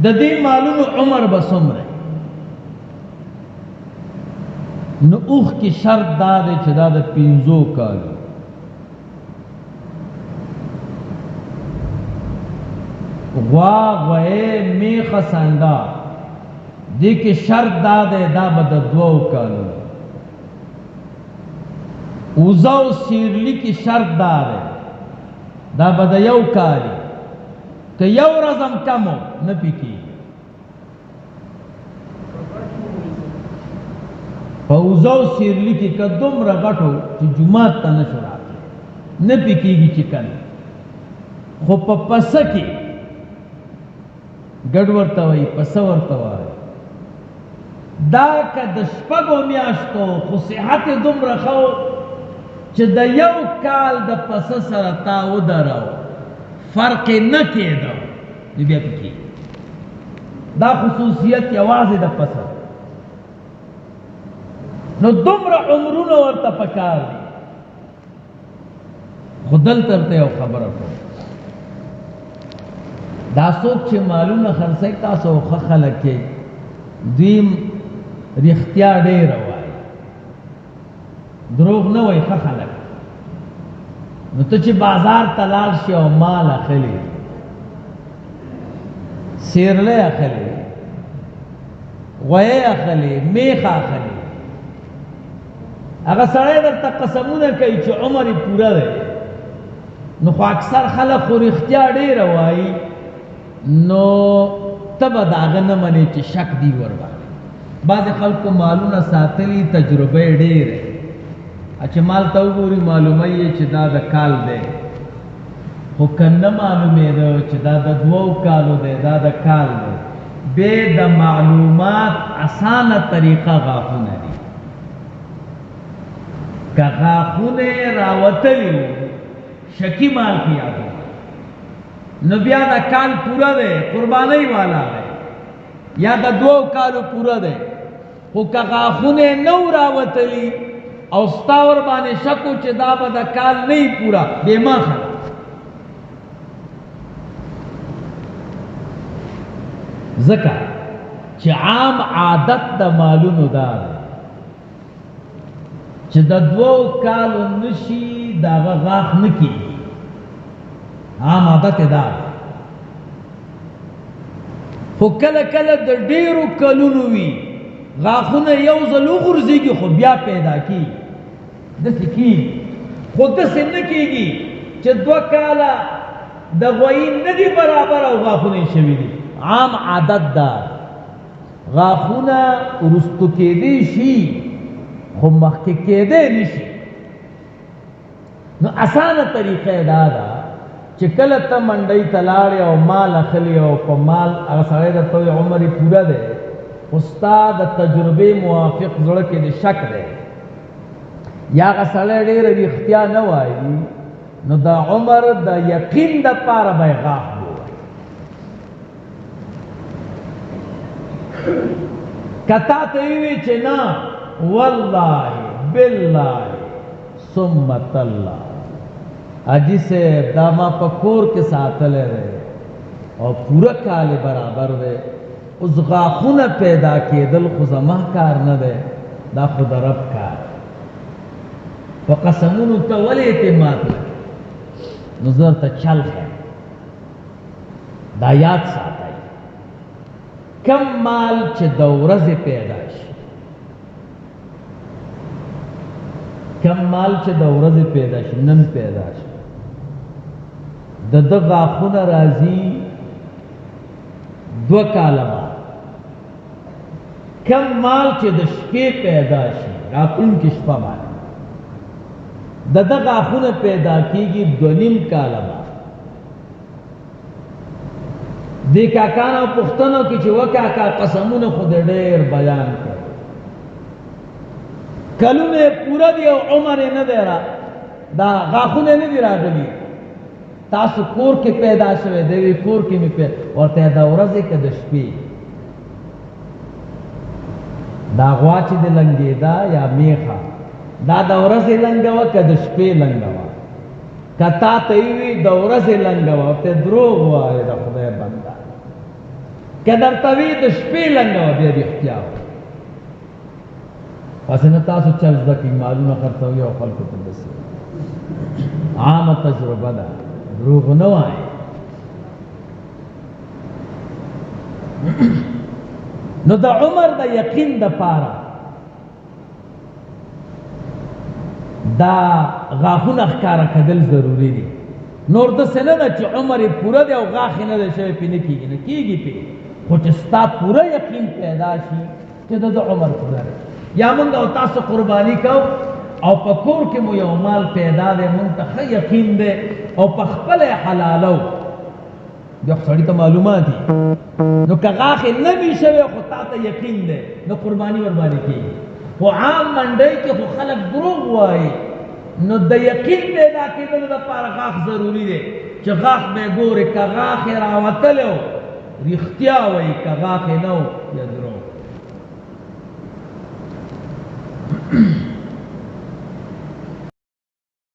د دې مالونو عمر به څومره نو اوخ کی شرط دا دی چې دا د 15 کالو غوا غوې میخه سنډا دې کې شرط دا دی دا به د 2 کالو اوزو سیرلی کی شرط دا دی دا به د 1 کالو که یو رزم کمو نه پکې پوزو سیرلی کی کدوم رغټو چې جمعه ته نشو راځي نه پکېږي چې کله خو په پسه کې ګډ ورته وایي پسه ورته وایي دا که د شپږو میاشتو خو صحت دومره ښه چې د 1 کال د پسه سره تا ودرو فرق نه کېده نو بیا پکې دا خصوصیت یوازې د پسه نو دومره عمرونه ورته پکار دي خو دلته ورته یو خبره کوم دا څوک چې مالونه خرڅوي تاسو ښه خلک یې دوی رښتیا ډېره وایي دروغ نه وایي ښه خلک نو ته چې بازار ته لاړ شي او مال اخلي سیرلی اخلي غویې اخلي میخ اخلي هغه سړی درته قسمونه کوي چې عمر یې پوره دی نو خو اکثر خلک خو رښتیا ډېره وایي نو ته به د هغه نه منې چې شک دی ورباندې بعضې خلکو مالونه ساتلي تجربه یې ډېره چې مال ته وګوري معلومه یې چې دا د کال دی خو که نه معلومېده چې دا د 2 کالو دی دا د کال دی بې د معلومات اسانه طریقه غاښونه دي که غاښونه یې راوتلي وو شکي مال کې یادوي نو بیا د کال پوره دی قربانۍ والا دی یا د 2 کالو پوره دی خو که غاښونه یې نه وو راوتلي او ستا ور باندې شکو چې دا به د کال نه وي پوره بې ماخه ځکه چې عام عادت د مالونو دا دی چې د 2 کالو نشي د هغه غاښ نه کېږي عام عادت یې دا دی خو کله کله د ډېرو کلونو وي غاښونه یو ځل وغورځېږي خو بیا پیدا کېږي داسې کېږي خو داسې نه کېږي چې 2 کاله د غویي نه دي برابر او غاښونه یې شوي دي عام عادت دا غاښونه وروستو کېدی شي خو مخکې کېدی نه شي نو اسانه طریقه یې دا ده چې کله ته منډۍ ته لاړې او مال اخلي او په مال هغه سړی درته وایي عمر یې پوره دی خو ستا د تجربې موافق زړه کې د شک دی یا هغه سړی ډېره رښتیا نه وایي نو د عمر د یقین دپاره به یې غاښ ووایي که تا ته ووایي چې نه والله بالله ثم تالله حاجي صاحب دا ما په کور کې ساتلی دی او پوره کال برابر دی اوس غاښونه پیدا کېدل خو زما کار نه دی دا خو د رب کار په قسمونو ته ولې اعتماد لري نو زه ورته چل ښیم دا یاد ساتئ کم مال چې د ورځې پیدا شي کم مال چې د ورځې پیدا شي نن پیدا شي د ده غاښونه راځي 2 کاله بعد کم مال چې د شپې پیدا شي راتلونکې شپه باندې د ده غاښونه پیدا کېږي 2.5 کاله بعد دې کاکانو پوښتنو کې چې وکاکا قسمونه خو د ډېر بیان کړ کلونه پوره دي او عمر یې نه دی دا غاښونه نه دي راغلي تاسو کور کې پیدا شوی دی کور کې مې ورته د ورځې که د شپې دا غوا چې د لنګېدا یا میخه دا د ورځې لنګه وه که د شپې لنګه وه که تا ته یې وي د ورځې لنګه وه ورته دروغ وایې د خدای بنده که درته وي د شپې لنګه وه بیا رښتیا وه پسې نه تاسو چل زده کړئ مالونه خرڅوي او خلکو ته داسې عامه تجربه ده دروغ نه وایي نو د عمر د یقین د پاره دا غاښونه ښکاره کېدل ضروري دي نور داسې نه ده چې عمر یې پوره دی او غاښ یې نه دی شوی پې نه کېږي نه کېږي پې خو چې ستا پوره یقین پیدا شي چې د عمر پوره دی یا مونږ او تاسو قرباني کو او په کور کې مو یو مال پیدا دی مونږ ته ښه یقین دی او په خپله یې حلالو بیا خو سړي ته معلومات دي نو که غاښ یې نه وي شوی خو تا ته یقین دی نو قرباني ورباندې کېږي خو عام منډۍ کې خو خلک دروغ وایي نو د یقین پیدا کېدلو دپاره غاښ ضروري دی چې غاښ به یې ګورې که غاښ یې راوتلی و رښتیا وایي که غاښ یې نه و یا دروغ